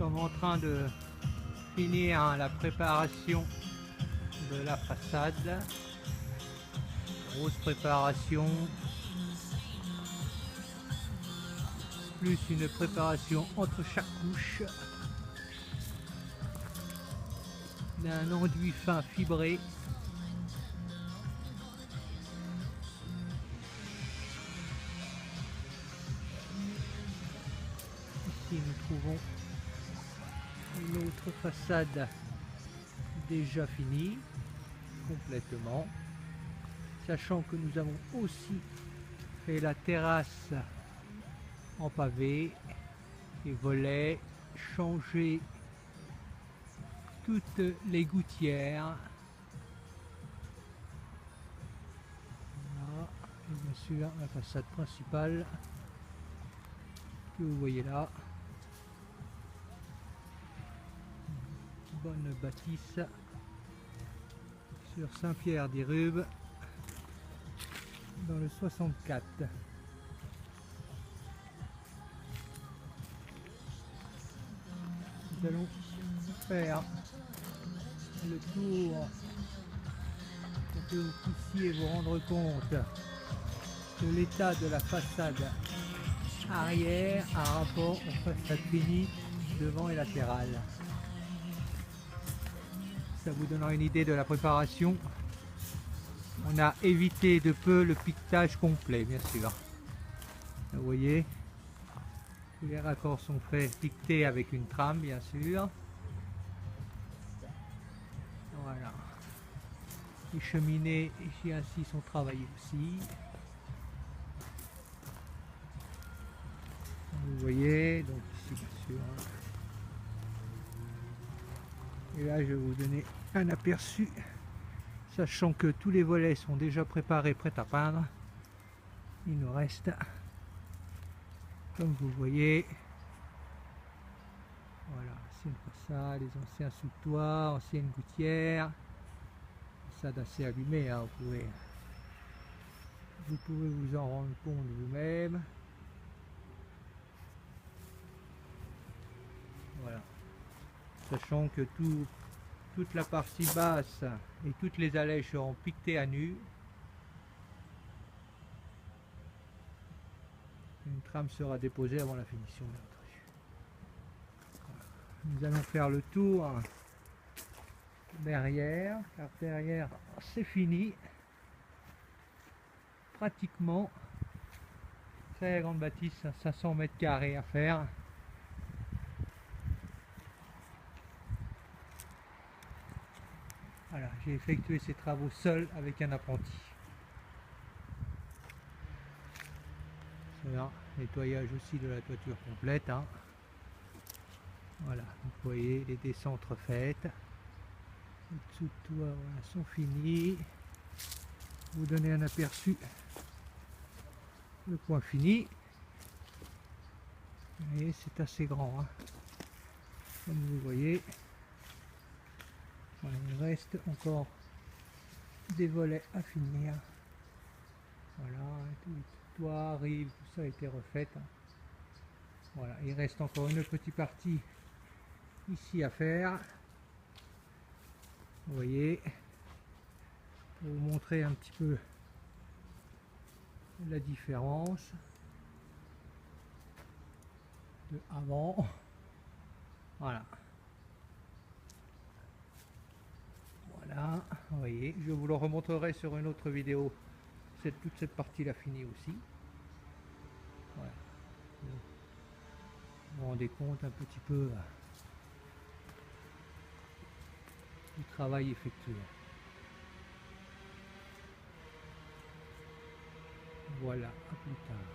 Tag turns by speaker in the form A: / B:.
A: sommes en train de finir la préparation de la façade. Grosse préparation, plus une préparation entre chaque couche d'un enduit fin fibré. Ici nous trouvons une autre façade déjà finie complètement, sachant que nous avons aussi fait la terrasse en pavé, les volets, changé toutes les gouttières. Voilà. Et bien sûr la façade principale que vous voyez là. Bonne bâtisse sur Saint-Pierre-des-Rubes dans le 64. Nous allons faire le tour pour que vous puissiez vous rendre compte de l'état de la façade arrière en rapport aux façades finies devant et latérales. Ça vous donnera une idée de la préparation. On a évité de peu le piquetage complet, bien sûr. Vous voyez, tous les raccords sont faits piquetés avec une trame, bien sûr. Voilà. Les cheminées ici ainsi sont travaillées aussi. Vous voyez, donc ici bien sûr. Et là je vais vous donner un aperçu, sachant que tous les volets sont déjà préparés, prêts à peindre. Il nous reste, comme vous voyez, voilà, ancienne façade, les anciens sous-toits, anciennes gouttières, façade assez abîmée, hein, vous pouvez vous en rendre compte vous-même. Voilà, sachant que toute la partie basse et toutes les allèges seront piquetées à nu. Une trame sera déposée avant la finition, bien entendu. Voilà. Nous allons faire le tour derrière, car derrière c'est fini. Pratiquement, très grande bâtisse, 500 mètres carrés à faire. Voilà, j'ai effectué ces travaux seul avec un apprenti. Voilà, nettoyage aussi de la toiture complète. Hein. Voilà, vous voyez les descentes refaites. Les dessous de toit voilà, sont finis. Vous donner un aperçu. Le point fini. Et c'est assez grand. Hein. Comme vous voyez. Voilà, il reste encore des volets à finir. Voilà, tout le toit, rive, tout ça a été refait. Hein. Voilà, il reste encore une petite partie ici à faire. Vous voyez, pour vous montrer un petit peu la différence de avant. Voilà. Voilà, vous voyez, je vous le remontrerai sur une autre vidéo. Toute cette partie là finie aussi. Voilà. Vous vous rendez compte un petit peu du travail effectué. Voilà, à plus tard.